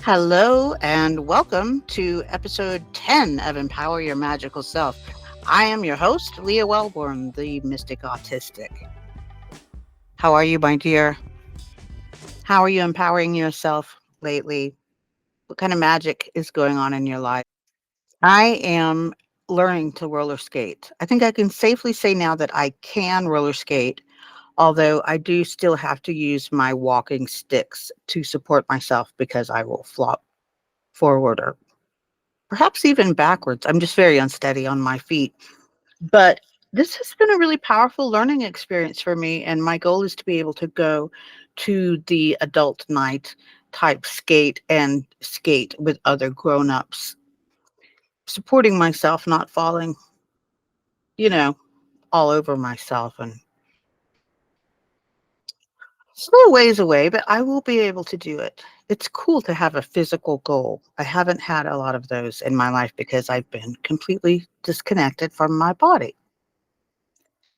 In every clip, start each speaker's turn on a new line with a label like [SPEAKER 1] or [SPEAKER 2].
[SPEAKER 1] Hello and welcome to episode 10 of Empower Your Magical Self. I am your host, Leah Wellborn, the Mystic Autistic. How are you, my dear? How are you empowering yourself lately? What kind of magic is going on in your life? I am learning to roller skate. I think I can safely say now that I can roller skate, although I do still have to use my walking sticks to support myself because I will flop forward or perhaps even backwards. I'm just very unsteady on my feet. But this has been a really powerful learning experience for me. And my goal is to be able to go to the adult night type skate and skate with other grown-ups, supporting myself, not falling, you know, all over myself. And still a ways away, but I will be able to do it. It's cool to have a physical goal. I haven't had a lot of those in my life because I've been completely disconnected from my body.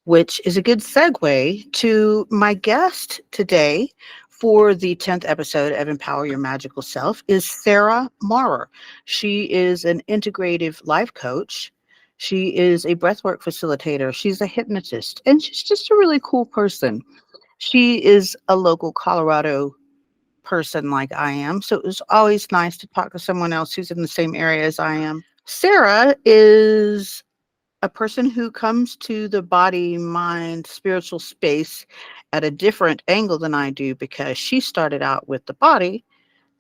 [SPEAKER 1] Which is a good segue to my guest today for the 10th episode of Empower Your Magical Self is Sarah Maurer. She is an integrative life coach. She is a breathwork facilitator. She's a hypnotist, and she's just a really cool person. She is a local Colorado person like I am, so it was always nice to talk to someone else who's in the same area as I am. Sarah is a person who comes to the body, mind, spiritual space at a different angle than I do because she started out with the body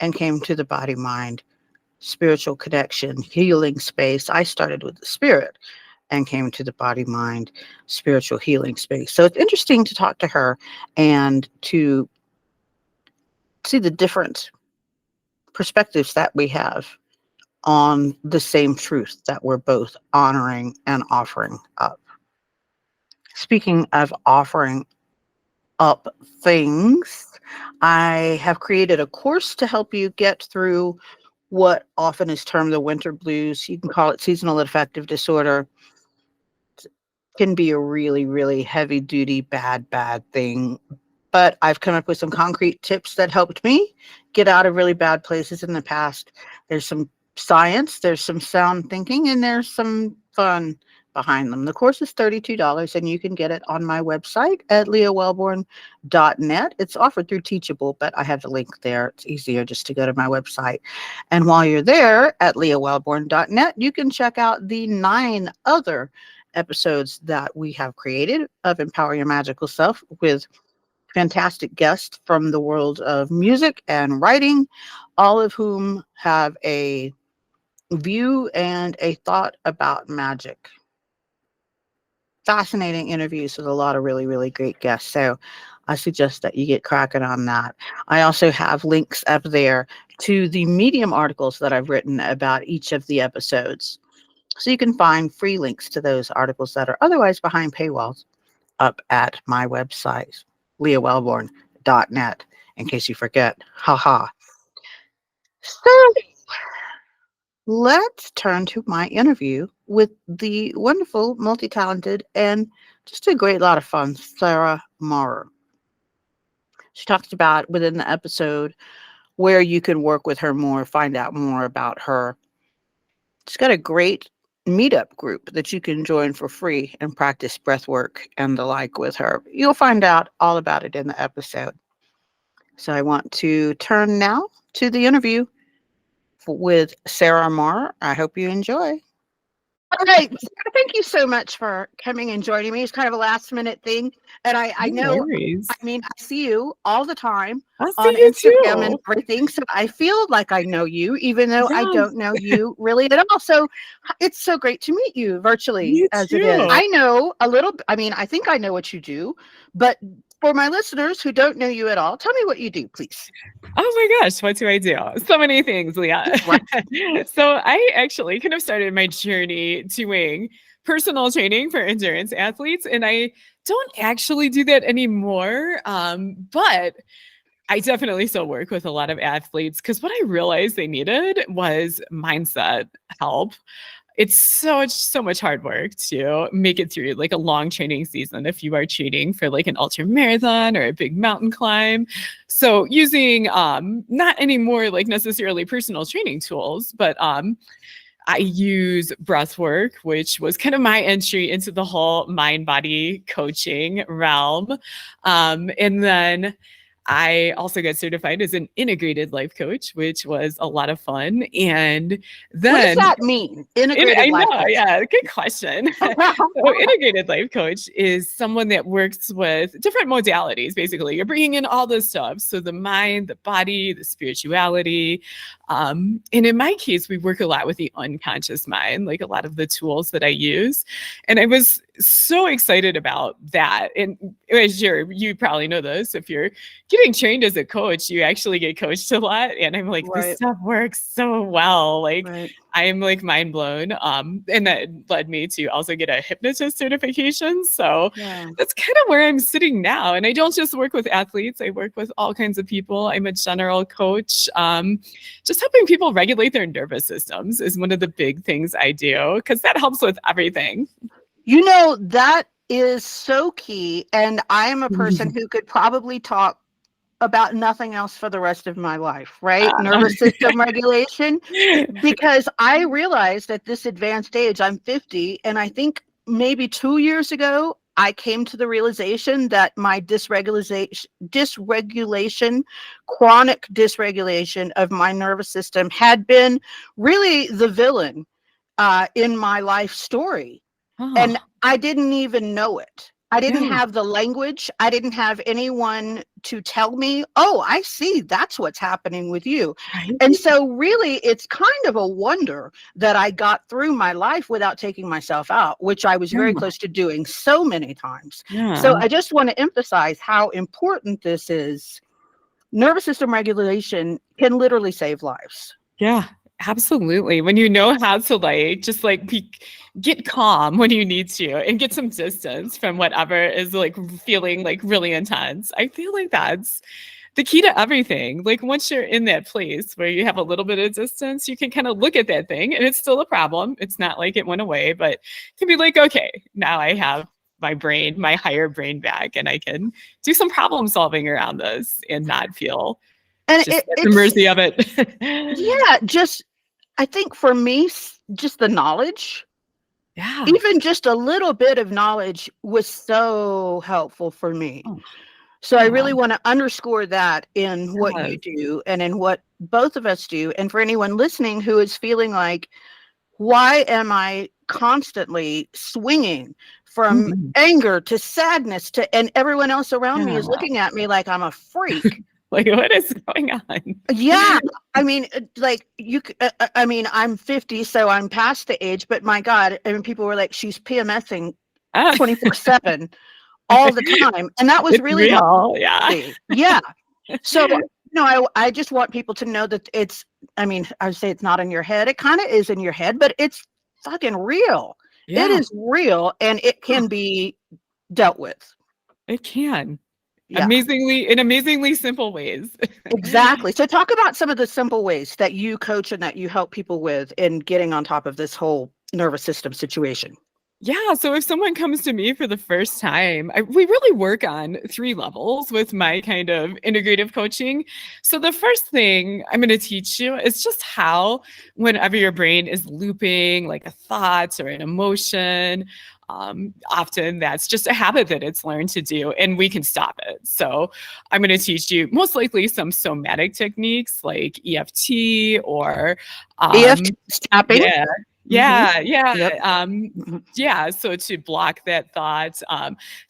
[SPEAKER 1] and came to the body, mind, spiritual connection, healing space. I started with the spirit and came to the body, mind, spiritual healing space. So it's interesting to talk to her and to see the different perspectives that we have on the same truth that we're both honoring and offering up. Speaking of offering up things, I have created a course to help you get through what often is termed the winter blues. You can call it seasonal affective disorder. It can be a really, really heavy duty, bad thing. But I've come up with some concrete tips that helped me get out of really bad places in the past. There's some science, there's some sound thinking, and there's some fun behind them. The course is $32 and you can get it on my website at leahwellborn.net. It's offered through Teachable, but I have the link there. It's easier just to go to my website. And while you're there at leahwellborn.net, you can check out the 9 other episodes that we have created of Empower Your Magical Self with fantastic guests from the world of music and writing, all of whom have a view and a thought about magic. Fascinating interviews with a lot of really, really great guests. So I suggest that you get cracking on that. I also have links up there to the Medium articles that I've written about each of the episodes. So you can find free links to those articles that are otherwise behind paywalls up at my website, leahwellborn.net, in case you forget. Haha. So let's turn to my interview with the wonderful, multi-talented, and just a great lot of fun, Sarah Maurer. She talks about within the episode where you can work with her more, find out more about her. She's got a great meetup group that you can join for free and practice breath work and the like with her. You'll find out all about it in the episode. So I want to turn now to the interview with Sarah Maurer. I hope you enjoy. All right. Sarah, thank you so much for coming and joining me. It's kind of a last minute thing. And I
[SPEAKER 2] No
[SPEAKER 1] know,
[SPEAKER 2] worries.
[SPEAKER 1] I mean, I see you all the time
[SPEAKER 2] I see
[SPEAKER 1] on
[SPEAKER 2] you
[SPEAKER 1] Instagram and
[SPEAKER 2] too.
[SPEAKER 1] everything. So I feel like I know you, even though I
[SPEAKER 2] Yes,
[SPEAKER 1] don't know you really at all. So it's so great to meet you virtually
[SPEAKER 2] me
[SPEAKER 1] as it is.
[SPEAKER 2] too.
[SPEAKER 1] I know a little, I mean, I think I know what you do, but for my listeners who don't know you at all, tell me what you do, please.
[SPEAKER 2] Oh my gosh, what do I do? So many things, Leah.
[SPEAKER 1] Right.
[SPEAKER 2] So I actually kind of started my journey doing personal training for endurance athletes, and I don't actually do that anymore. But I definitely still work with a lot of athletes because what I realized they needed was mindset help. it's so much hard work to make it through like a long training season if you are training for like an ultra marathon or a big mountain climb. So using not anymore like necessarily personal training tools, but I use breath work, which was kind of my entry into the whole mind body coaching realm. And then I also got certified as an integrated life coach, which was a lot of fun. And then
[SPEAKER 1] what does that mean? Integrated life coach.
[SPEAKER 2] Yeah, good question. So integrated life coach is someone that works with different modalities. Basically, you're bringing in all this stuff. So the mind, the body, the spirituality. And in my case, we work a lot with the unconscious mind, like a lot of the tools that I use. And I was so excited about that. And as you probably know this, if you're getting trained as a coach, you actually get coached a lot. And I'm like, this stuff works so well. Like I'm like mind blown. And that led me to also get a hypnotist certification. So that's kind of where I'm sitting now. And I don't just work with athletes. I work with all kinds of people. I'm a general coach. Just helping people regulate their nervous systems is one of the big things I do because that helps with everything.
[SPEAKER 1] You know, that is so key. And I am a person who could probably talk about nothing else for the rest of my life, right? Nervous system regulation. Because I realized at this advanced age, I'm 50, and I think maybe 2 years ago, I came to the realization that my dysregulation, chronic dysregulation of my nervous system had been really the villain in my life story. And I didn't even know it. I didn't have the language. I didn't have anyone to tell me, oh, I see, that's what's happening with you. And so really, it's kind of a wonder that I got through my life without taking myself out, which I was very close to doing so many times. So I just want to emphasize how important this is. Nervous system regulation can literally save lives.
[SPEAKER 2] Yeah. Absolutely. When you know how to like, just like get calm when you need to and get some distance from whatever is like feeling like really intense. I feel like that's the key to everything. Like once you're in that place where you have a little bit of distance, you can kind of look at that thing and it's still a problem. It's not like it went away, but it can be like, okay, now I have my brain, my higher brain back, and I can do some problem solving around this and not feel and just at the mercy of it.
[SPEAKER 1] Just I think for me, just the knowledge, even just a little bit of knowledge was so helpful for me. So I really want to underscore that in what you do and in what both of us do. And for anyone listening who is feeling like, why am I constantly swinging from anger to sadness and everyone else around me is looking at me like I'm a freak.
[SPEAKER 2] Like, what is going on?
[SPEAKER 1] Yeah. I mean, like I'm 50, so I'm past the age, but my God, I mean, people were like, she's PMSing 24/7 all the time. And that was really
[SPEAKER 2] real.
[SPEAKER 1] Yeah. So, I just want people to know that I would say it's not in your head. It kind of is in your head, but it's fucking real. It is real and it can be dealt with.
[SPEAKER 2] It can. In amazingly simple ways.
[SPEAKER 1] Exactly. So talk about some of the simple ways that you coach and that you help people with in getting on top of this whole nervous system situation.
[SPEAKER 2] Yeah. So if someone comes to me for the first time, we really work on 3 levels with my kind of integrative coaching. So the first thing I'm going to teach you is just how, whenever your brain is looping like a thought or an emotion, often that's just a habit that it's learned to do and we can stop it. So I'm going to teach you most likely some somatic techniques like EFT or
[SPEAKER 1] EFT tapping.
[SPEAKER 2] So to block that thought,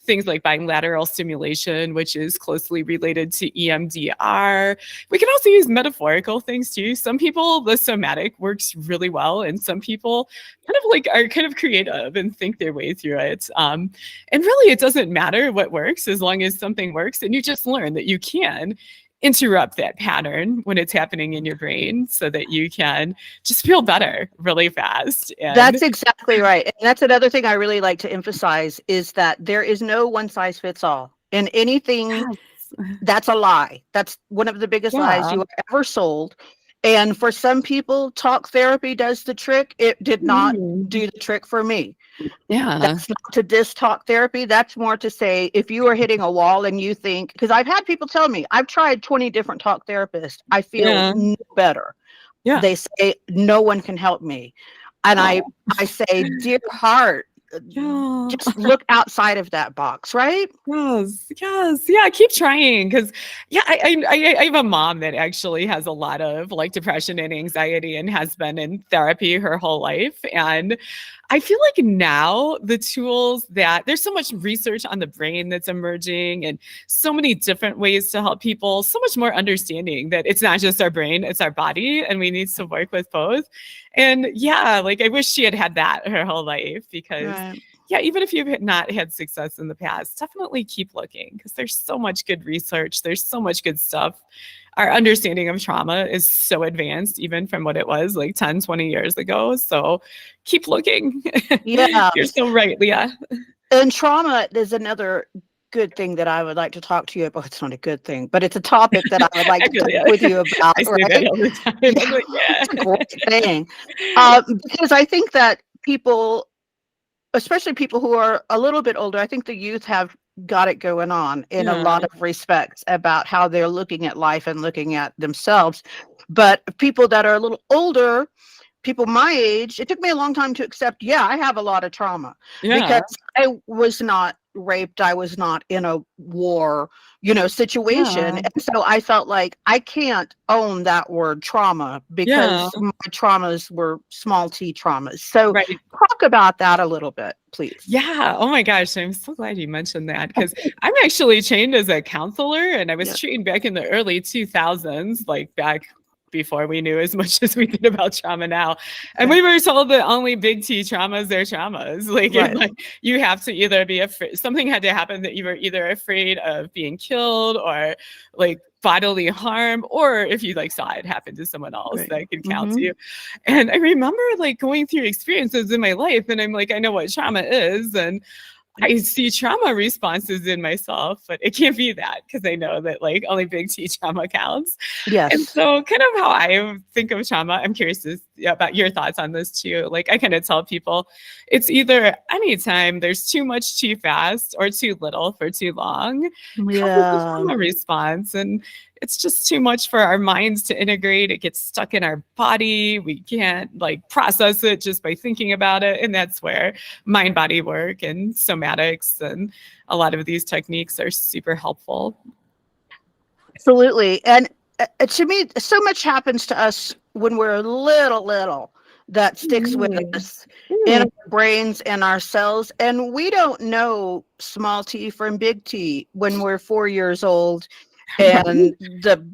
[SPEAKER 2] things like bilateral stimulation, which is closely related to EMDR. We can also use metaphorical things too. Some people, the somatic works really well, and some people are kind of creative and think their way through it. And really, it doesn't matter what works as long as something works, and you just learn that you can interrupt that pattern when it's happening in your brain so that you can just feel better really fast. And
[SPEAKER 1] that's exactly right. And that's another thing I really like to emphasize is that there is no one size fits all in anything. That's a lie. That's one of the biggest lies you were ever sold. And for some people, talk therapy does the trick. It did not
[SPEAKER 2] Mm.
[SPEAKER 1] do the trick for me.
[SPEAKER 2] Yeah.
[SPEAKER 1] That's not to diss talk therapy. That's more to say if you are hitting a wall and you think, because I've had people tell me, I've tried 20 different talk therapists. I feel
[SPEAKER 2] Yeah.
[SPEAKER 1] no better.
[SPEAKER 2] Yeah.
[SPEAKER 1] They say no one can help me. And I
[SPEAKER 2] Oh,
[SPEAKER 1] say, dear heart,
[SPEAKER 2] yeah.
[SPEAKER 1] just look outside of that box, right?
[SPEAKER 2] Yes, yes, yeah. Keep trying, because yeah, I have a mom that actually has a lot of like depression and anxiety, and has been in therapy her whole life. And I feel like now the tools that there's so much research on the brain that's emerging, and so many different ways to help people, so much more understanding that it's not just our brain, it's our body, and we need to work with both. And yeah, like I wish she had had that her whole life, because
[SPEAKER 1] Right.
[SPEAKER 2] yeah, even if you've not had success in the past, definitely keep looking, because there's so much good research. There's so much good stuff. Our understanding of trauma is so advanced, even from what it was like 10, 20 years ago. So keep looking.
[SPEAKER 1] Yeah.
[SPEAKER 2] You're so right, Leah.
[SPEAKER 1] And trauma is another good thing that I would like to talk to you about. It's not a good thing, but it's a topic that I would like to
[SPEAKER 2] Actually,
[SPEAKER 1] talk
[SPEAKER 2] yeah.
[SPEAKER 1] with you about,
[SPEAKER 2] I say that
[SPEAKER 1] right?
[SPEAKER 2] all the time.
[SPEAKER 1] Yeah,
[SPEAKER 2] I'm like, yeah.
[SPEAKER 1] it's a great thing. Because I think that people, especially people who are a little bit older, I think the youth have got it going on in a
[SPEAKER 2] Yeah.
[SPEAKER 1] lot of respects about how they're looking at life and looking at themselves. But people that are a little older, people my age, it took me a long time to accept, yeah, I have a lot of trauma
[SPEAKER 2] Yeah.
[SPEAKER 1] because I was not raped. I was not in a war, situation.
[SPEAKER 2] Yeah.
[SPEAKER 1] And so I felt like I can't own that word trauma
[SPEAKER 2] Yeah.
[SPEAKER 1] because my traumas were small t traumas. So
[SPEAKER 2] Right.
[SPEAKER 1] talk about that a little bit, please.
[SPEAKER 2] Yeah. Oh my gosh. I'm so glad you mentioned that, because I'm actually trained as a counselor, and I was
[SPEAKER 1] Yeah.
[SPEAKER 2] trained back in the early 2000s, like back before we knew as much as we did about trauma now. And we were told that only big T traumas are traumas. Like,
[SPEAKER 1] Right.
[SPEAKER 2] like you have to either be afraid, something had to happen that you were either afraid of being killed, or like bodily harm, or if you like saw it happen to someone else,
[SPEAKER 1] Right.
[SPEAKER 2] that could count
[SPEAKER 1] Mhm.
[SPEAKER 2] you. And I remember like going through experiences in my life, and I'm like, I know what trauma is, and I see trauma responses in myself, but it can't be that, because I know that like only big T trauma counts. And
[SPEAKER 1] Yes.
[SPEAKER 2] so, kind of how I think of trauma, I'm curious about your thoughts on this too. Like, I kind of tell people it's either anytime there's too much too fast, or too little for too long, causes a
[SPEAKER 1] Yeah.
[SPEAKER 2] trauma response. And it's just too much for our minds to integrate. It gets stuck in our body. We can't like process it just by thinking about it. And that's where mind body work and somatics and a lot of these techniques are super helpful.
[SPEAKER 1] Absolutely. And to me, so much happens to us when we're little that sticks with
[SPEAKER 2] Mm.
[SPEAKER 1] us in
[SPEAKER 2] Mm.
[SPEAKER 1] our brains and our cells. And we don't know small t from big T when we're 4 years old and
[SPEAKER 2] Right?
[SPEAKER 1] the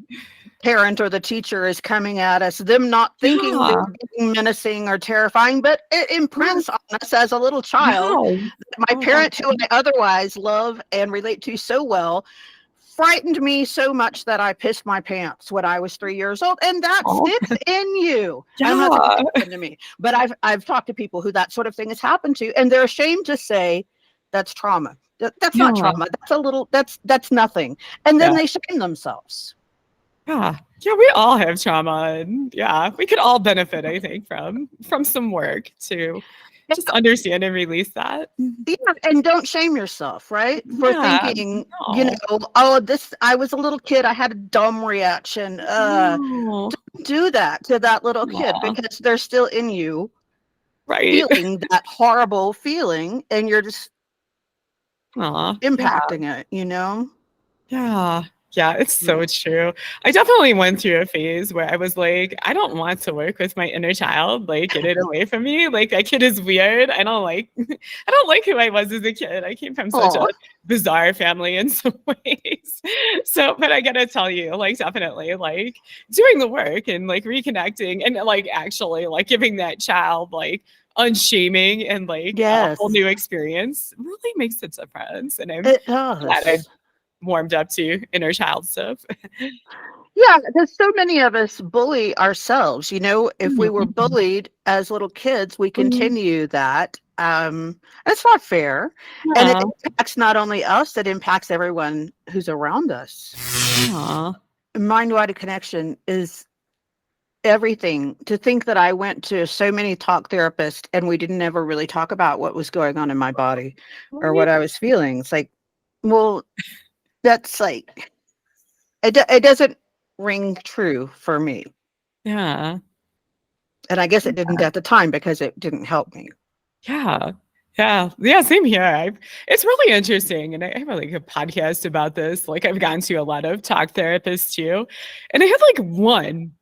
[SPEAKER 1] parent or the teacher is coming at us, them not thinking they're
[SPEAKER 2] Yeah.
[SPEAKER 1] being menacing or terrifying, but it imprints on us as a little
[SPEAKER 2] Yeah.
[SPEAKER 1] child. My
[SPEAKER 2] Oh,
[SPEAKER 1] parent, who I otherwise love and relate to so well, frightened me so much that I pissed my pants when I was 3 years old, and that
[SPEAKER 2] oh,
[SPEAKER 1] sticks in you. I'm not saying
[SPEAKER 2] yeah.
[SPEAKER 1] it happened to me, but I've talked to people who that sort of thing has happened to, and they're ashamed to say that's trauma. That's not
[SPEAKER 2] Yeah.
[SPEAKER 1] trauma. That's a little. That's nothing, and then
[SPEAKER 2] Yeah.
[SPEAKER 1] they shame themselves.
[SPEAKER 2] Yeah. Yeah, we all have trauma, and yeah, we could all benefit, I think, from some work to just understand and release that.
[SPEAKER 1] Yeah, and don't shame yourself, right? For
[SPEAKER 2] Yeah.
[SPEAKER 1] thinking,
[SPEAKER 2] No.
[SPEAKER 1] oh, this, I was a little kid, I had a dumb reaction.
[SPEAKER 2] No.
[SPEAKER 1] Do that to that little kid
[SPEAKER 2] Aw.
[SPEAKER 1] because they're still in you
[SPEAKER 2] Right.
[SPEAKER 1] feeling that horrible feeling and you're just
[SPEAKER 2] Aw. Yeah.
[SPEAKER 1] impacting it.
[SPEAKER 2] Yeah. Yeah, it's
[SPEAKER 1] Yeah.
[SPEAKER 2] so true. I definitely went through a phase where I was like, I don't want to work with my inner child. Like, get it away from me. Like, that kid is weird. I don't like I don't like who I was as a kid. I came from such a
[SPEAKER 1] Oh,
[SPEAKER 2] bizarre family in some ways. So, but I gotta tell you, like, definitely like doing the work and like reconnecting and like actually like giving that child like unshaming and like a
[SPEAKER 1] yes,
[SPEAKER 2] whole new experience really makes a difference. And I'm
[SPEAKER 1] it
[SPEAKER 2] glad I
[SPEAKER 1] does.
[SPEAKER 2] warmed up to inner child stuff.
[SPEAKER 1] Yeah, because so many of us bully ourselves. If we were
[SPEAKER 2] Mhm.
[SPEAKER 1] bullied as little kids, we
[SPEAKER 2] Mhm.
[SPEAKER 1] continue that. It's not fair. And it
[SPEAKER 2] Yeah.
[SPEAKER 1] impacts not only us, it impacts everyone who's around us.
[SPEAKER 2] Aw.
[SPEAKER 1] Mind body connection is everything. To think that I went to so many talk therapists and we didn't ever really talk about what was going on in my body or
[SPEAKER 2] Right?
[SPEAKER 1] what I was feeling. It's like, well, that's like, it doesn't ring true for me.
[SPEAKER 2] Yeah.
[SPEAKER 1] And I guess it didn't at the time because it didn't help me.
[SPEAKER 2] Yeah. Yeah. Same here. It's really interesting. And I have like a podcast about this. Like I've gone to a lot of talk therapists too. And I had like one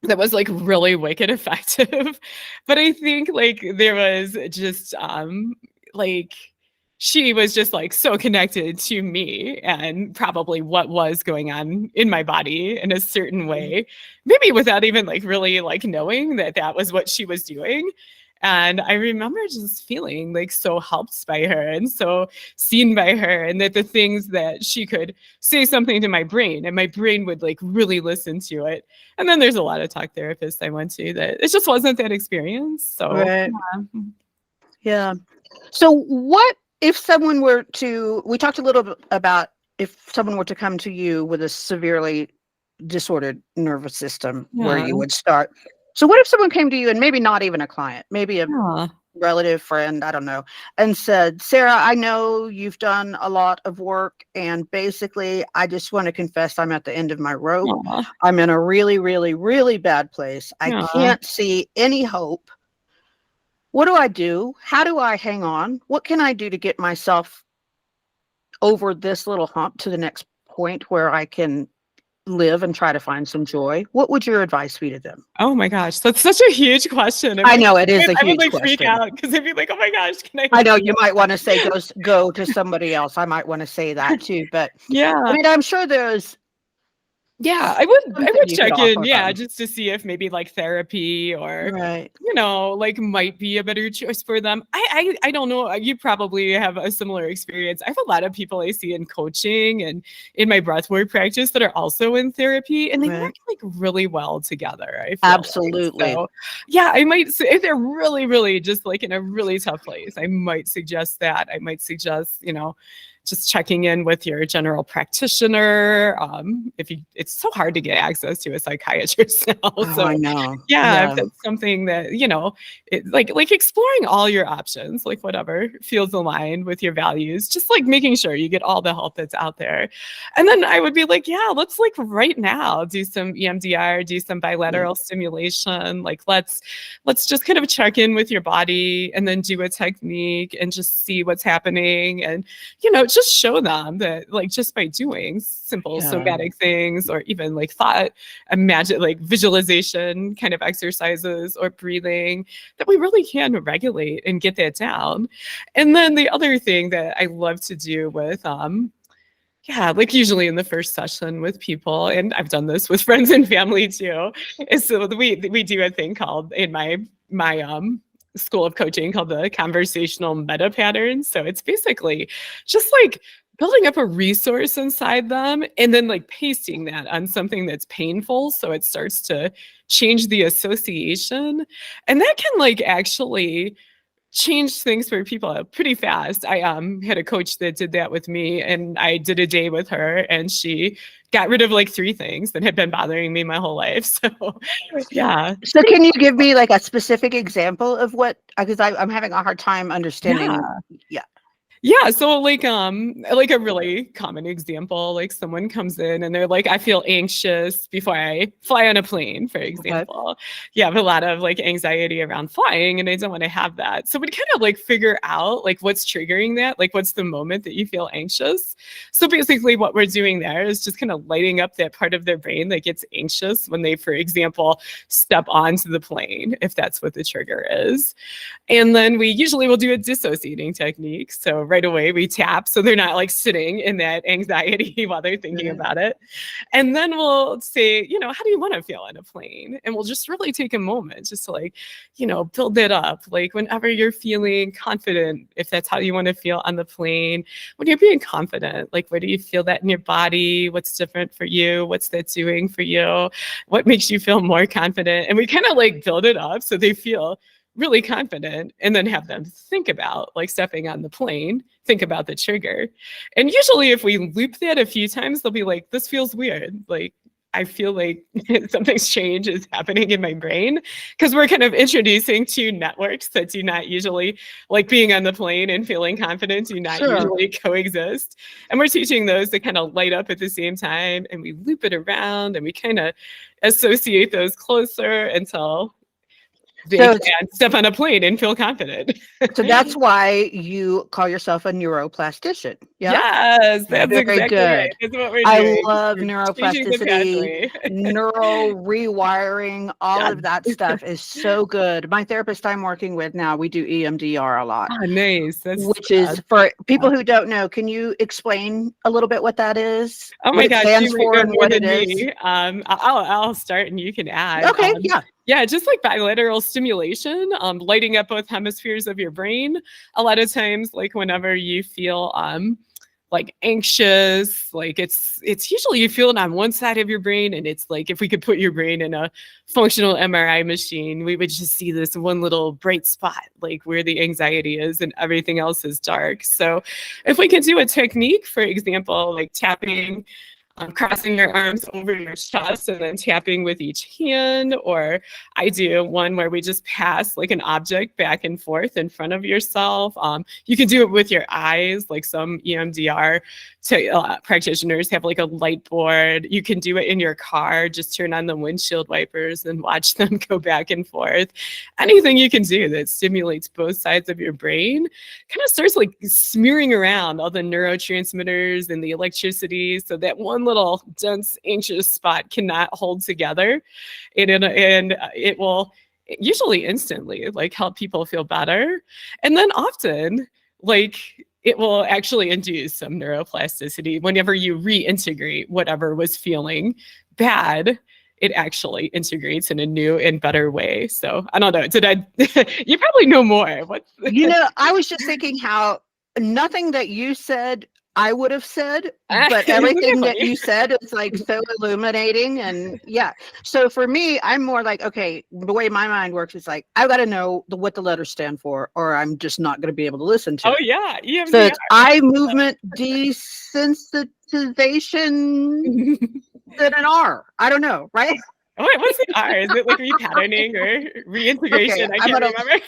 [SPEAKER 2] that was like really wicked effective. But I think like there was just like she was just like so connected to me and probably what was going on in my body in a certain
[SPEAKER 1] Mhm.
[SPEAKER 2] way, maybe without even like really like knowing that that was what she was doing. And I remember just feeling like so helped by her and so seen by her, and that the things that she could say something to my brain and my brain would like really listen to it. And then there's a lot of talk therapists I went to that it just wasn't that experience. So
[SPEAKER 1] Right.
[SPEAKER 2] yeah.
[SPEAKER 1] Yeah. So what if someone were to, we talked a little bit about if someone were to come to you with a severely disordered nervous system, where
[SPEAKER 2] Yeah.
[SPEAKER 1] you would start. So what if someone came to you, and maybe not even a client, maybe a
[SPEAKER 2] Yeah.
[SPEAKER 1] relative, friend, I don't know, and said, Sarah, I know you've done a lot of work, and basically I just want to confess I'm at the end of my rope.
[SPEAKER 2] Aw.
[SPEAKER 1] I'm in a really, really, really bad place. I
[SPEAKER 2] Yeah.
[SPEAKER 1] can't see any hope. What do I do? How do I hang on? What can I do to get myself over this little hump to the next point where I can live and try to find some joy? What would your advice be to them?
[SPEAKER 2] Oh my gosh, that's such a huge question.
[SPEAKER 1] I know it is a
[SPEAKER 2] I would
[SPEAKER 1] huge
[SPEAKER 2] like freak
[SPEAKER 1] question.
[SPEAKER 2] out because I'd be like, oh my gosh, can I
[SPEAKER 1] I
[SPEAKER 2] help
[SPEAKER 1] know
[SPEAKER 2] you
[SPEAKER 1] you
[SPEAKER 2] with
[SPEAKER 1] might want to say
[SPEAKER 2] that?
[SPEAKER 1] go to somebody else. I might want to say that too, but I
[SPEAKER 2] Yeah.
[SPEAKER 1] mean, I'm sure there's
[SPEAKER 2] Yeah, I would
[SPEAKER 1] something you could
[SPEAKER 2] check in,
[SPEAKER 1] offer
[SPEAKER 2] yeah,
[SPEAKER 1] them.
[SPEAKER 2] just to see if maybe like therapy or
[SPEAKER 1] Right.
[SPEAKER 2] like might be a better choice for them. I don't know. You probably have a similar experience. I have a lot of people I see in coaching and in my breathwork practice that are also in therapy, and they work
[SPEAKER 1] Right.
[SPEAKER 2] like really well together. I feel like
[SPEAKER 1] Absolutely.
[SPEAKER 2] so. Yeah, I might say if they're really, really just like in a really tough place, I might suggest that. I might suggest just checking in with your general practitioner. If you, it's so hard to get access to a psychiatrist now.
[SPEAKER 1] Oh,
[SPEAKER 2] So
[SPEAKER 1] I know.
[SPEAKER 2] yeah, if
[SPEAKER 1] Yeah.
[SPEAKER 2] that's something that, like exploring all your options, like whatever feels aligned with your values, just like making sure you get all the help that's out there. And then I would be like, yeah, let's like right now do some EMDR, do some
[SPEAKER 1] Yeah.
[SPEAKER 2] bilateral stimulation. Like let's just kind of check in with your body and then do a technique and just see what's happening. And just show them that like just by doing simple
[SPEAKER 1] Yeah.
[SPEAKER 2] somatic things or even like thought, imagine like visualization kind of exercises or breathing, that we really can regulate and get that down. And then the other thing that I love to do with yeah, like usually in the first session with people, and I've done this with friends and family too, is so we do a thing called in my school of coaching called the conversational meta patterns. So it's basically just like building up a resource inside them and then like pasting that on something that's painful so it starts to change the association. And that can like actually changed things for people pretty fast. I had a coach that did that with me, and I did a day with her, and she got rid of like 3 things that had been bothering me my whole life. So yeah.
[SPEAKER 1] So can you give me like a specific example of what, because I'm having a hard time understanding.
[SPEAKER 2] Yeah.
[SPEAKER 1] Yeah.
[SPEAKER 2] Yeah, so like a really common example, like someone comes in and they're like, I feel anxious before I fly on a plane, for
[SPEAKER 1] Okay.
[SPEAKER 2] example. You have a lot of like anxiety around flying and I don't want to have that. So we kind of like figure out like what's triggering that, like what's the moment that you feel anxious. So basically what we're doing there is just kind of lighting up that part of their brain that gets anxious when they, for example, step onto the plane, if that's what the trigger is. And then we usually will do a dissociating technique. So right away we tap so they're not like sitting in that anxiety while they're thinking about it. And then we'll say, how do you want to feel on a plane? And we'll just really take a moment just to like, build it up. Like whenever you're feeling confident, if that's how you want to feel on the plane, when you're being confident, like where do you feel that in your body? What's different for you? What's that doing for you? What makes you feel more confident? And we kind of like build it up so they feel really confident, and then have them think about like stepping on the plane, think about the trigger. And usually if we loop that a few times, they'll be like, this feels weird. Like, I feel like something strange is happening in my brain because we're kind of introducing two networks that do not usually, like being on the plane and feeling confident, do not
[SPEAKER 1] Sure.
[SPEAKER 2] usually coexist. And we're teaching those to kind of light up at the same time, and we loop it around and we kind of associate those closer until they
[SPEAKER 1] So
[SPEAKER 2] can step on a plane and feel confident.
[SPEAKER 1] So that's why you call yourself a neuroplastician. Yeah.
[SPEAKER 2] Yes, that's
[SPEAKER 1] Very
[SPEAKER 2] exactly
[SPEAKER 1] good.
[SPEAKER 2] right. That's what we're
[SPEAKER 1] I
[SPEAKER 2] doing.
[SPEAKER 1] love
[SPEAKER 2] We're changing the
[SPEAKER 1] neuroplasticity,
[SPEAKER 2] pathway.
[SPEAKER 1] neural rewiring, all
[SPEAKER 2] Yeah.
[SPEAKER 1] of that stuff is so good. My therapist I'm working with now, we do EMDR a lot,
[SPEAKER 2] Ah, nice. That's
[SPEAKER 1] which is for people who don't know. Can you explain a little bit what that is?
[SPEAKER 2] oh
[SPEAKER 1] What
[SPEAKER 2] my
[SPEAKER 1] it
[SPEAKER 2] gosh,
[SPEAKER 1] stands
[SPEAKER 2] you might
[SPEAKER 1] for
[SPEAKER 2] know
[SPEAKER 1] and
[SPEAKER 2] more
[SPEAKER 1] what
[SPEAKER 2] than
[SPEAKER 1] it is?
[SPEAKER 2] me. I'll start and you can add.
[SPEAKER 1] Okay, yeah.
[SPEAKER 2] Yeah, just like bilateral stimulation, lighting up both hemispheres of your brain. A lot of times, like whenever you feel like anxious, like it's usually you feel it on one side of your brain, and it's like if we could put your brain in a functional MRI machine, we would just see this one little bright spot, like where the anxiety is, and everything else is dark. So, if we could do a technique, for example, like tapping, crossing your arms over your chest and then tapping with each hand. Or I do one where we just pass like an object back and forth in front of yourself. You can do it with your eyes, like some EMDR practitioners have like a light board. You can do it in your car, just turn on the windshield wipers and watch them go back and forth. Anything you can do that stimulates both sides of your brain kind of starts like smearing around all the neurotransmitters and the electricity, so that one little dense anxious spot cannot hold together, and it will usually instantly like help people feel better. And then often like it will actually induce some neuroplasticity whenever you reintegrate whatever was feeling bad. It actually integrates in a new and better way. So I don't know. Did I? You probably know more. What?
[SPEAKER 1] I was just thinking how nothing that you said I would have said, but everything that you said is like so illuminating. And yeah, so for me, I'm more like, okay, the way my mind works is like, I've got to know what the letters stand for, or I'm just not going to be able to listen to
[SPEAKER 2] Oh
[SPEAKER 1] it.
[SPEAKER 2] yeah, EMDR.
[SPEAKER 1] So it's eye movement desensitization than an R. I don't know, right?
[SPEAKER 2] Oh, wait, what's the R? Is it like repatterning or reintegration?
[SPEAKER 1] Okay,
[SPEAKER 2] I can't remember.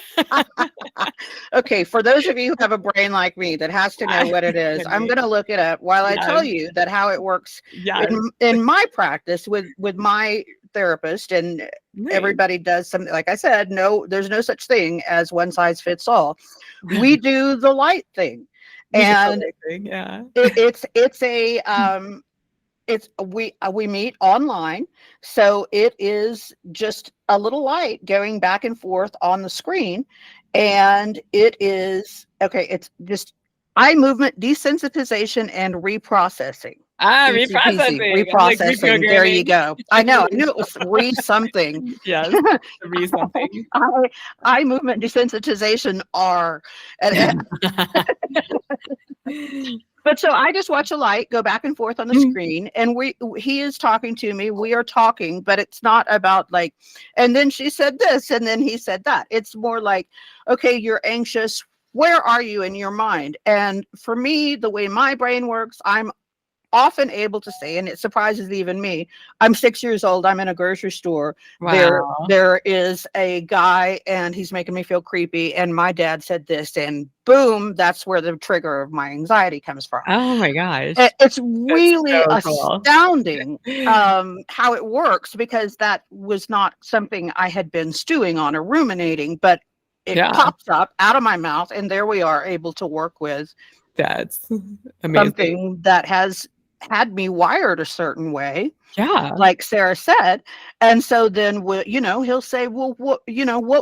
[SPEAKER 1] Okay, for those of you who have a brain like me that has to know what it is, I'm going to look it up while I tell you that how it works in my practice with my therapist. And everybody does something, like I said, there's no such thing as one size fits all. We do the light thing, and we meet online, so it is just a little light going back and forth on the screen, and it is it's just eye movement desensitization and reprocessing.
[SPEAKER 2] Reprocessing.
[SPEAKER 1] Like there you go. I knew it was something.
[SPEAKER 2] Yes, something.
[SPEAKER 1] Eye movement desensitization R. But so I just watch a light go back and forth on the screen, and he is talking to me. We are talking, but it's not about like, and then she said this, and then he said that. It's more like, okay, you're anxious. Where are you in your mind? And for me, the way my brain works, I'm often able to say, and it surprises even me, I'm 6 years old, I'm in a grocery store.
[SPEAKER 2] Wow.
[SPEAKER 1] There is a guy and he's making me feel creepy, and my dad said this, and boom, that's where the trigger of my anxiety comes from.
[SPEAKER 2] Oh my gosh.
[SPEAKER 1] It's really astounding how it works, because that was not something I had been stewing on or ruminating, but it pops up out of my mouth, and there we are able to work with
[SPEAKER 2] that's amazing.
[SPEAKER 1] Something that has had me wired a certain way, like Sarah said. And so then he'll say, well, what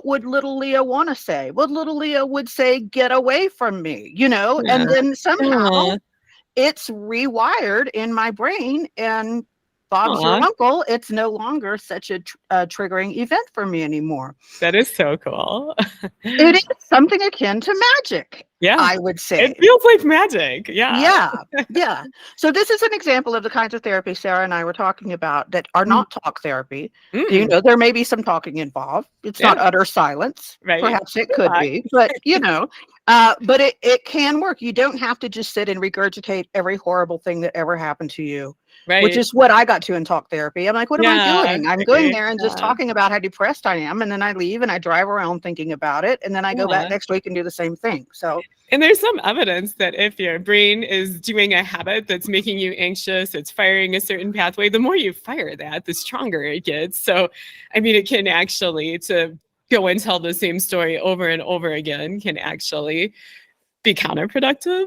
[SPEAKER 1] would little Leah want to say? Well, little Leah would say, get away from me, and then somehow it's rewired in my brain, and Bob's your uncle, it's no longer such a triggering event for me anymore.
[SPEAKER 2] That is so cool.
[SPEAKER 1] It is something akin to magic. Yeah, I would say.
[SPEAKER 2] It feels like magic. Yeah.
[SPEAKER 1] Yeah. So this is an example of the kinds of therapy Sarah and I were talking about that are not talk therapy. There may be some talking involved. It's not utter silence.
[SPEAKER 2] Right.
[SPEAKER 1] Perhaps it could be, but But it can work. You don't have to just sit and regurgitate every horrible thing that ever happened to you, which
[SPEAKER 2] Right.
[SPEAKER 1] is what I got to in talk therapy. I'm like, what am I
[SPEAKER 2] Yeah,
[SPEAKER 1] doing? I'm going
[SPEAKER 2] agree.
[SPEAKER 1] there and just
[SPEAKER 2] Yeah.
[SPEAKER 1] talking about how depressed I am. And then I leave and I drive around thinking about it. And then I go back
[SPEAKER 2] Yeah.
[SPEAKER 1] next week and do the same thing. So,
[SPEAKER 2] And there's some evidence that if your brain is doing a habit that's making you anxious, it's firing a certain pathway, the more you fire that, the stronger it gets. So, I mean, it can actually, to go and tell the same story over and over again, can actually be counterproductive.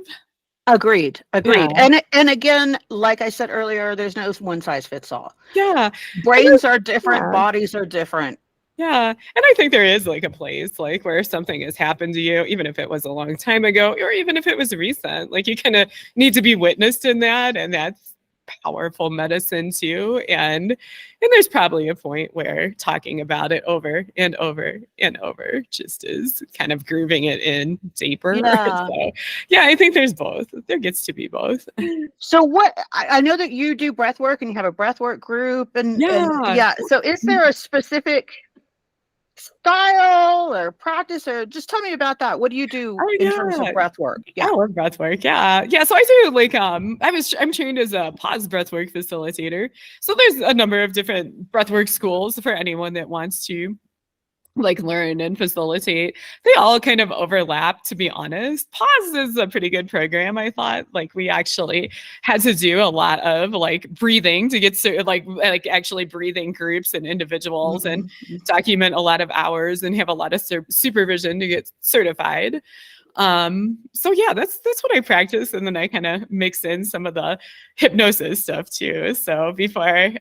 [SPEAKER 1] agreed.
[SPEAKER 2] Yeah.
[SPEAKER 1] And again, like I said earlier, there's no one size fits all.
[SPEAKER 2] Yeah.
[SPEAKER 1] Brains are different,
[SPEAKER 2] Yeah.
[SPEAKER 1] bodies are different.
[SPEAKER 2] Yeah. And I think there is like a place like where something has happened to you, even if it was a long time ago, or even if it was recent, like you kind of need to be witnessed in that. And that's powerful medicine too. And there's probably a point where talking about it over and over and over just is kind of grooving it in deeper.
[SPEAKER 1] Yeah.
[SPEAKER 2] So yeah, I think there's both. There gets to be both.
[SPEAKER 1] So what I know that you do breath work and you have a breath work group and
[SPEAKER 2] Yeah.
[SPEAKER 1] yeah. So is there a specific style or practice, or just tell me about that? What do you do
[SPEAKER 2] Oh
[SPEAKER 1] in terms of
[SPEAKER 2] yeah.
[SPEAKER 1] breath work?
[SPEAKER 2] I
[SPEAKER 1] Yeah.
[SPEAKER 2] love breath work. Yeah. Yeah. So I do like I'm trained as a pause breath work facilitator. So there's a number of different breath work schools for anyone that wants to like learn and facilitate. They all kind of overlap, to be honest. Pause is a pretty good program, I thought. Like we actually had to do a lot of like breathing to get like actually breathing groups and individuals and document a lot of hours and have a lot of supervision to get certified. So yeah, that's what I practice, and then I kind of mix in some of the hypnosis stuff too. So before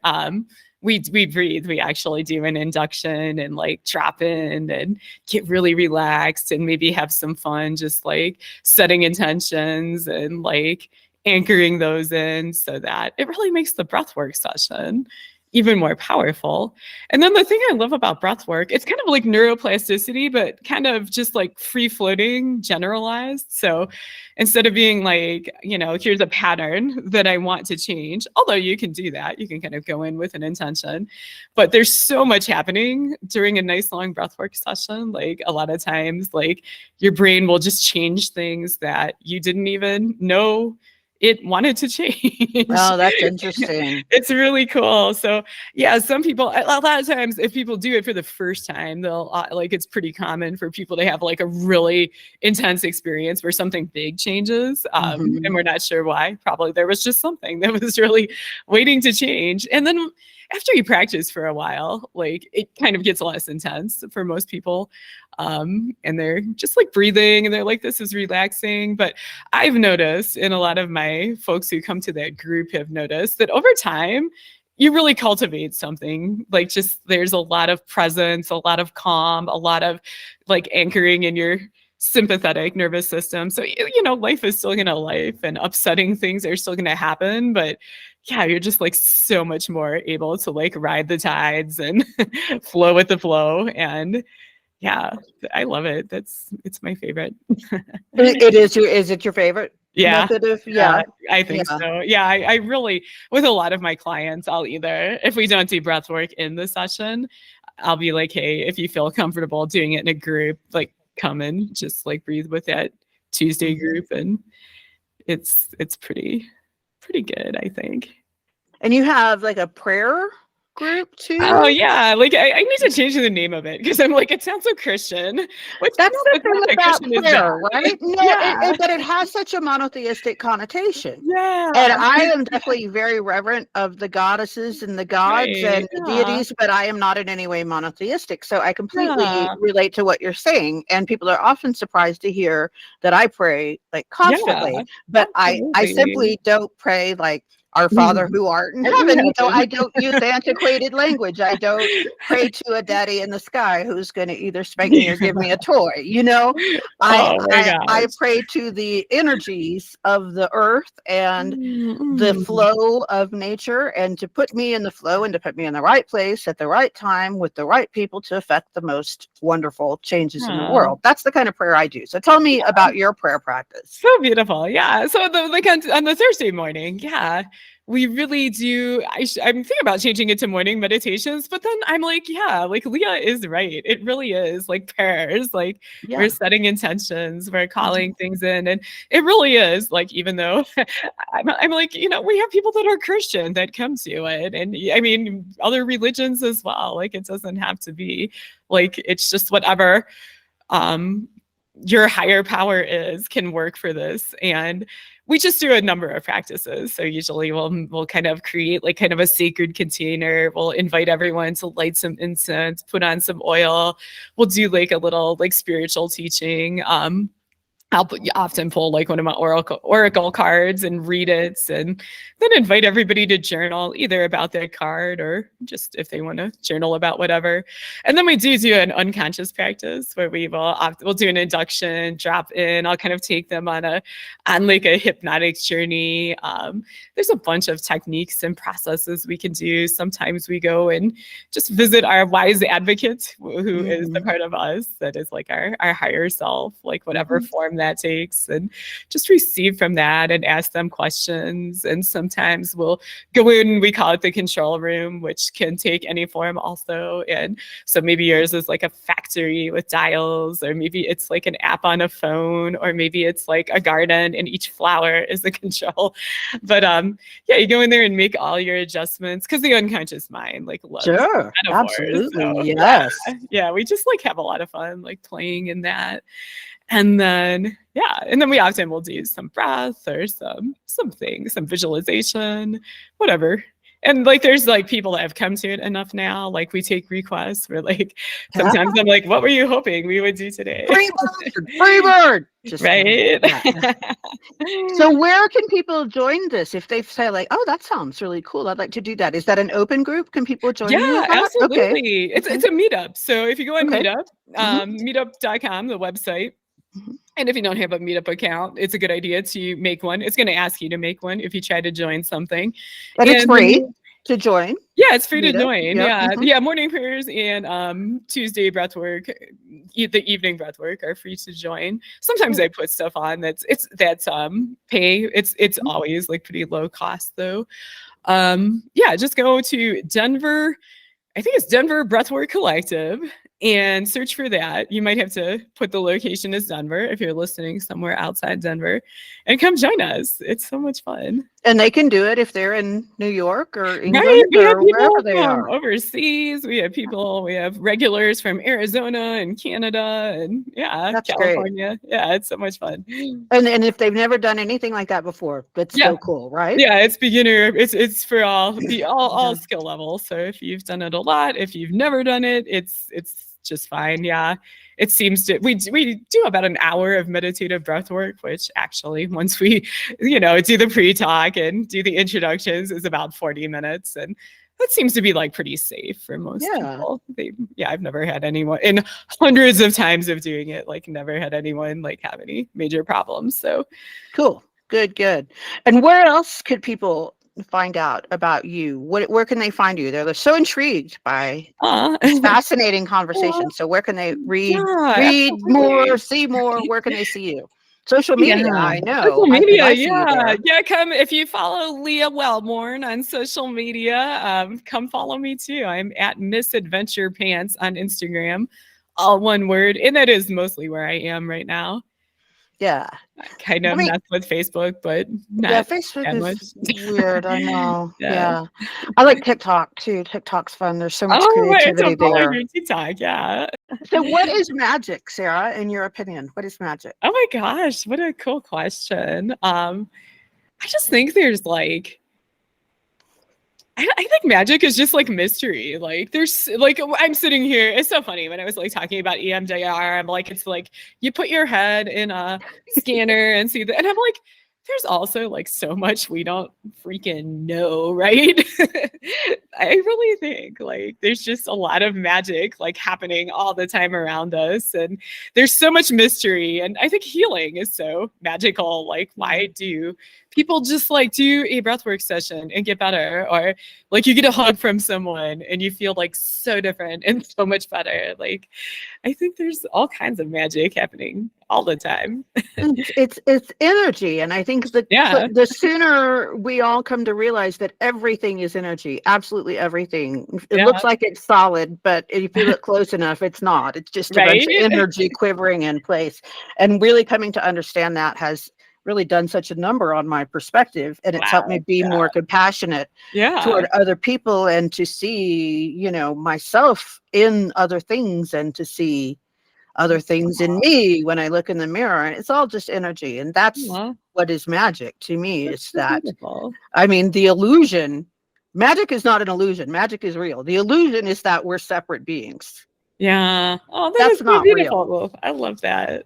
[SPEAKER 2] we breathe, we actually do an induction and like drop in and get really relaxed and maybe have some fun, just like setting intentions and like anchoring those in so that it really makes the breathwork session even more powerful. And then the thing I love about breath work, it's kind of like neuroplasticity, but kind of just like free floating, generalized. So instead of being like, here's a pattern that I want to change, although you can do that, you can kind of go in with an intention, but there's so much happening during a nice long breath work session. Like a lot of times, like your brain will just change things that you didn't even know it wanted to change.
[SPEAKER 1] Oh, that's interesting.
[SPEAKER 2] It's really cool. So yeah, some people, a lot of times if people do it for the first time, they'll like, it's pretty common for people to have like a really intense experience where something big changes. And we're not sure why. Probably there was just something that was really waiting to change. And then after you practice for a while, like it kind of gets less intense for most people. And they're just like breathing and they're like, this is relaxing. But I've noticed, and a lot of my folks who come to that group have noticed, that over time, you really cultivate something. Like just there's a lot of presence, a lot of calm, a lot of like anchoring in your sympathetic nervous system. So, life is still going to life and upsetting things are still going to happen. But yeah, you're just like so much more able to like ride the tides and flow with the flow. And yeah, I love it. It's my favorite.
[SPEAKER 1] Is it your favorite method of,
[SPEAKER 2] yeah, I think so. Yeah, I really, with a lot of my clients, I'll either, if we don't do breath work in the session, I'll be like, hey, if you feel comfortable doing it in a group, like come and just like breathe with that Tuesday group. And it's pretty good, I think.
[SPEAKER 1] And you have like a prayer group too?
[SPEAKER 2] Oh yeah, like I need to change the name of it because I'm like, it sounds so Christian. Which
[SPEAKER 1] That's the thing about prayer, right? No,
[SPEAKER 2] Yeah.
[SPEAKER 1] but it has such a monotheistic connotation.
[SPEAKER 2] Yeah.
[SPEAKER 1] And I am definitely very reverent of the goddesses and the gods and the deities, but I am not in any way monotheistic. So I completely relate to what you're saying. And people are often surprised to hear that I pray like constantly, but I simply don't pray like, our Father who art in heaven. I don't use antiquated language. I don't pray to a daddy in the sky who's going to either spank me or give me a toy. I pray to the energies of the earth and the flow of nature, and to put me in the flow and to put me in the right place at the right time with the right people to affect the most wonderful changes in the world. That's the kind of prayer I do. So tell me about your prayer practice.
[SPEAKER 2] So beautiful. Yeah. So like on the Thursday morning, we really do. I'm thinking about changing it to morning meditations, but then I'm like, yeah, like Leah is right. It really is like prayers. Like
[SPEAKER 1] Yeah.
[SPEAKER 2] we're setting intentions, we're calling things in, and it really is like, even though I'm like, we have people that are Christian that come to it, and I mean other religions as well. Like it doesn't have to be like, it's just whatever your higher power is can work for this. And we just do a number of practices. So usually we'll kind of create like kind of a sacred container. We'll invite everyone to light some incense, put on some oil. We'll do like a little like spiritual teaching. I'll often pull like one of my oracle cards and read it, and then invite everybody to journal either about that card or just if they want to journal about whatever. And then we do an unconscious practice where we'll do an induction, drop in. I'll kind of take them on like a hypnotic journey. There's a bunch of techniques and processes we can do. Sometimes we go and just visit our wise advocate, who is the part of us that is like our higher self, like whatever form that takes, and just receive from that and ask them questions. And sometimes we'll go in, we call it the control room, which can take any form also. And so maybe yours is like a factory with dials, or maybe it's like an app on a phone, or maybe it's like a garden and each flower is the control. But yeah, you go in there and make all your adjustments, because the unconscious mind like loves
[SPEAKER 1] Sure,
[SPEAKER 2] metaphors.
[SPEAKER 1] absolutely,
[SPEAKER 2] So,
[SPEAKER 1] yes.
[SPEAKER 2] yeah, we just like have a lot of fun like playing in that. And then, and then we often will do some breath or some visualization, whatever. And like, there's like people that have come to it enough now. Like we take requests. We're like, sometimes I'm like, what were you hoping we would do today?
[SPEAKER 1] Free bird. Just
[SPEAKER 2] right.
[SPEAKER 1] So where can people join this? If they say like, oh, that sounds really cool, I'd like to do that. Is that an open group? Can people join you?
[SPEAKER 2] Yeah, absolutely.
[SPEAKER 1] Okay.
[SPEAKER 2] It's a meetup. So if you go on
[SPEAKER 1] Okay.
[SPEAKER 2] Meetup, meetup.com, the website. And if you don't have a Meetup account, it's a good idea to make one. It's going to ask you to make one if you try to join something.
[SPEAKER 1] And it's free to join.
[SPEAKER 2] Yeah, it's free to
[SPEAKER 1] Meetup.
[SPEAKER 2] join.
[SPEAKER 1] Yep.
[SPEAKER 2] Yeah. Morning prayers and Tuesday breathwork, the evening breathwork are free to join. Sometimes I put stuff on that's pay. It's always like pretty low cost though. Just go to Denver. I think it's Denver Breathwork Collective, and search for that. You might have to put the location as Denver if you're listening somewhere outside Denver, and come join us. It's so much fun.
[SPEAKER 1] And they can do it if they're in New York or England
[SPEAKER 2] We have
[SPEAKER 1] or
[SPEAKER 2] people
[SPEAKER 1] wherever they
[SPEAKER 2] from
[SPEAKER 1] are.
[SPEAKER 2] overseas. We have regulars from Arizona and Canada and
[SPEAKER 1] That's
[SPEAKER 2] California.
[SPEAKER 1] great.
[SPEAKER 2] Yeah, it's so much fun.
[SPEAKER 1] And if they've never done anything like that before, that's still cool, right?
[SPEAKER 2] Yeah, it's beginner. It's for all skill levels. So if you've done it a lot, if you've never done it, it's just fine. Yeah. It seems to, we do about an hour of meditative breath work, which actually once we, do the pre-talk and do the introductions is about 40 minutes. And that seems to be like pretty safe for most people. I've never had anyone in hundreds of times of doing it, like never had anyone like have any major problems. So
[SPEAKER 1] cool. Good. And where else could people find out about you? Where can they find you? They're so intrigued by this fascinating conversation. So where can they read more, see more? Where can they see you? Social media, I know.
[SPEAKER 2] Social media,
[SPEAKER 1] I
[SPEAKER 2] come if you follow Leah Wellborn on social media. Come follow me too. I'm at Miss Adventure Pants on Instagram, all one word, and that is mostly where I am right now.
[SPEAKER 1] Yeah.
[SPEAKER 2] Kind of nuts with Facebook, but not
[SPEAKER 1] Facebook is weird. I know. Yeah. I like TikTok too. TikTok's fun. There's so much creativity there.
[SPEAKER 2] TikTok, yeah.
[SPEAKER 1] So what is magic, Sarah, in your opinion? What is magic?
[SPEAKER 2] Oh my gosh, what a cool question. I just think there's like, I think magic is just like mystery. Like there's like, I'm sitting here. It's so funny when I was like talking about EMDR. I'm like, it's like you put your head in a scanner and see that. And I'm like, there's also like so much we don't freaking know, right? I really think like there's just a lot of magic like happening all the time around us. And there's so much mystery. And I think healing is so magical. Like, why do people just like do a breathwork session and get better, or like you get a hug from someone and you feel like so different and so much better. Like I think there's all kinds of magic happening all the time.
[SPEAKER 1] It's energy, and I think
[SPEAKER 2] Yeah.
[SPEAKER 1] the sooner we all come to realize that everything is energy, absolutely everything. It
[SPEAKER 2] Yeah.
[SPEAKER 1] looks like it's solid, but if you look close enough, it's not. It's just a bunch of
[SPEAKER 2] Right.
[SPEAKER 1] energy quivering in place. And really coming to understand that has really done such a number on my perspective, and it's helped me
[SPEAKER 2] Wow.
[SPEAKER 1] be more compassionate
[SPEAKER 2] Yeah.
[SPEAKER 1] toward other people, and to see, myself in other things, and to see other things in me when I look in the mirror. And it's all just energy. And that's
[SPEAKER 2] Aw,
[SPEAKER 1] what is magic to me.
[SPEAKER 2] that's
[SPEAKER 1] It's
[SPEAKER 2] so
[SPEAKER 1] that,
[SPEAKER 2] beautiful.
[SPEAKER 1] I mean, the illusion, magic is not an illusion. Magic is real. The illusion is that we're separate beings.
[SPEAKER 2] Yeah. Oh, that is
[SPEAKER 1] That's
[SPEAKER 2] so
[SPEAKER 1] not real.
[SPEAKER 2] beautiful. I love that.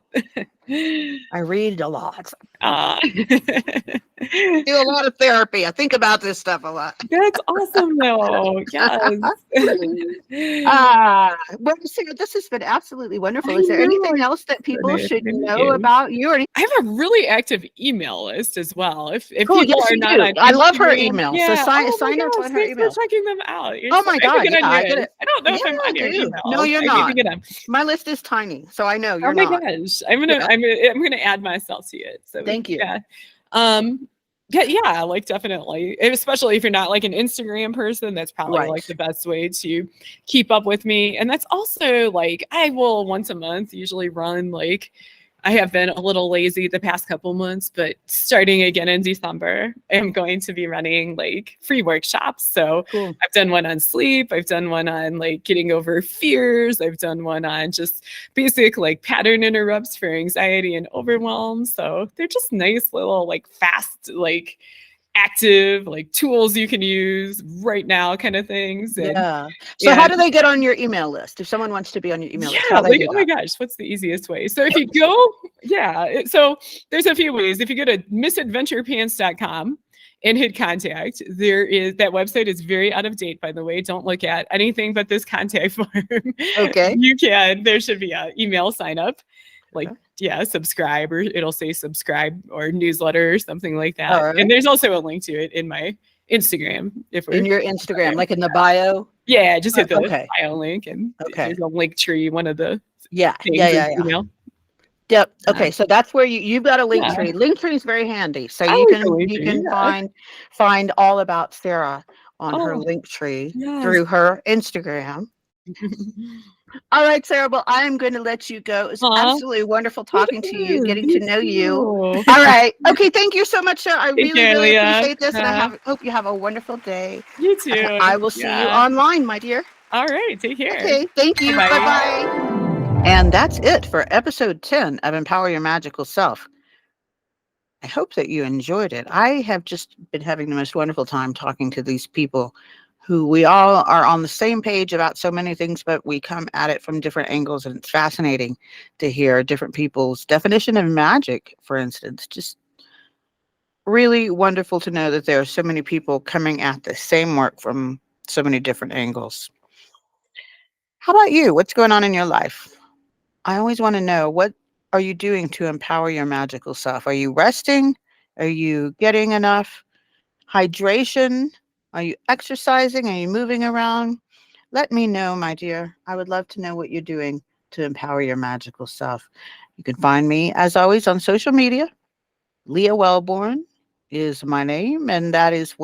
[SPEAKER 1] I read a lot.
[SPEAKER 2] Ah.
[SPEAKER 1] Do a lot of therapy. I think about this stuff a lot.
[SPEAKER 2] That's awesome though. Yes.
[SPEAKER 1] Well, Sarah, this has been absolutely wonderful.
[SPEAKER 2] I
[SPEAKER 1] Is there
[SPEAKER 2] know.
[SPEAKER 1] anything else that people
[SPEAKER 2] Excited.
[SPEAKER 1] should
[SPEAKER 2] Thank
[SPEAKER 1] know
[SPEAKER 2] you.
[SPEAKER 1] about you? Or
[SPEAKER 2] I have a really active email list as well. If
[SPEAKER 1] cool,
[SPEAKER 2] people
[SPEAKER 1] yes,
[SPEAKER 2] are
[SPEAKER 1] you
[SPEAKER 2] not
[SPEAKER 1] do.
[SPEAKER 2] on
[SPEAKER 1] I love her
[SPEAKER 2] Instagram,
[SPEAKER 1] email. So
[SPEAKER 2] yeah.
[SPEAKER 1] sign
[SPEAKER 2] Oh my
[SPEAKER 1] up
[SPEAKER 2] gosh,
[SPEAKER 1] on her
[SPEAKER 2] thanks
[SPEAKER 1] email.
[SPEAKER 2] for checking them out.
[SPEAKER 1] Oh
[SPEAKER 2] I
[SPEAKER 1] my
[SPEAKER 2] have
[SPEAKER 1] God,
[SPEAKER 2] to get on
[SPEAKER 1] yeah, I
[SPEAKER 2] yours.
[SPEAKER 1] get it.
[SPEAKER 2] I don't know
[SPEAKER 1] Yeah,
[SPEAKER 2] if I'm
[SPEAKER 1] I
[SPEAKER 2] on your
[SPEAKER 1] do.
[SPEAKER 2] emails.
[SPEAKER 1] No, you're
[SPEAKER 2] I need
[SPEAKER 1] not.
[SPEAKER 2] to get them.
[SPEAKER 1] My list is tiny, so I know
[SPEAKER 2] Oh
[SPEAKER 1] you're
[SPEAKER 2] my
[SPEAKER 1] not.
[SPEAKER 2] gosh.
[SPEAKER 1] Yeah.
[SPEAKER 2] I'm gonna add myself to it. So
[SPEAKER 1] Thank you.
[SPEAKER 2] yeah. Yeah, like definitely. Especially if you're not like an Instagram person, that's probably
[SPEAKER 1] Right.
[SPEAKER 2] like the best way to keep up with me. And that's also like I will once a month usually run like I have been a little lazy the past couple months, but starting again in December, I'm going to be running like free workshops. So
[SPEAKER 1] Cool.
[SPEAKER 2] I've done one on sleep. I've done one on like getting over fears. I've done one on just basic like pattern interrupts for anxiety and overwhelm. So they're just nice little like fast, like active like tools you can use right now kind of things.
[SPEAKER 1] Yeah. So how do they get on your email list? If someone wants to be on your email list,
[SPEAKER 2] Yeah,
[SPEAKER 1] how they
[SPEAKER 2] like,
[SPEAKER 1] do
[SPEAKER 2] oh my
[SPEAKER 1] that?
[SPEAKER 2] gosh, what's the easiest way? So if you go, so there's a few ways. If you go to misadventurepants.com and hit contact, that website is very out of date, by the way. Don't look at anything but this contact form.
[SPEAKER 1] Okay.
[SPEAKER 2] There should be an email sign up, like, subscribe, or it'll say subscribe or newsletter or something like that.
[SPEAKER 1] All right.
[SPEAKER 2] And there's also a link to it in my Instagram.
[SPEAKER 1] In your Instagram, like in the bio?
[SPEAKER 2] Yeah, just hit the
[SPEAKER 1] Okay.
[SPEAKER 2] bio link and
[SPEAKER 1] Okay.
[SPEAKER 2] there's a link tree, one of the
[SPEAKER 1] Yeah.
[SPEAKER 2] things
[SPEAKER 1] Yeah.
[SPEAKER 2] is email.
[SPEAKER 1] Yep. Okay. So that's where you've got a link
[SPEAKER 2] Yeah.
[SPEAKER 1] tree. Link tree is very handy. So
[SPEAKER 2] I
[SPEAKER 1] you
[SPEAKER 2] like
[SPEAKER 1] can
[SPEAKER 2] the link tree, yeah.
[SPEAKER 1] find all about Sarah on her
[SPEAKER 2] Oh,
[SPEAKER 1] link tree
[SPEAKER 2] yes.
[SPEAKER 1] through her Instagram. All right, Sarah. Well, I'm going to let you go. It's absolutely wonderful talking to you, getting to know you. All right. Okay. Thank you so much, Sarah. I really appreciate this, and I hope you have a wonderful day.
[SPEAKER 2] You too.
[SPEAKER 1] And I will see you online, my dear.
[SPEAKER 2] All right. Take care.
[SPEAKER 1] Okay. Thank you.
[SPEAKER 2] Bye-bye.
[SPEAKER 1] Bye-bye. And that's it for episode 10 of Empower Your Magical Self. I hope that you enjoyed it. I have just been having the most wonderful time talking to these people who we all are on the same page about so many things, but we come at it from different angles, and it's fascinating to hear different people's definition of magic, for instance. Just really wonderful to know that there are so many people coming at the same work from so many different angles. How about you? What's going on in your life? I always want to know, what are you doing to empower your magical self? Are you resting? Are you getting enough hydration? Are you exercising? Are you moving around? Let me know, my dear. I would love to know what you're doing to empower your magical self. You can find me, as always, on social media. Leah Wellborn is my name, and that is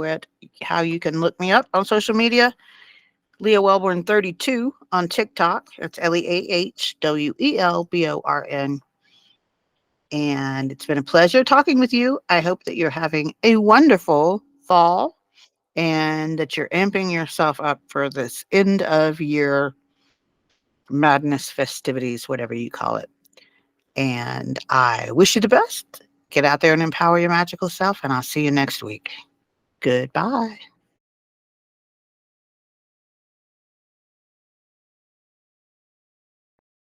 [SPEAKER 1] how you can look me up on social media. Leah Wellborn 32 on TikTok. That's LeahWelborn. And it's been a pleasure talking with you. I hope that you're having a wonderful fall and that you're amping yourself up for this end of year madness festivities, whatever you call it. And I wish you the best. Get out there and empower your magical self, and I'll see you next week. Goodbye.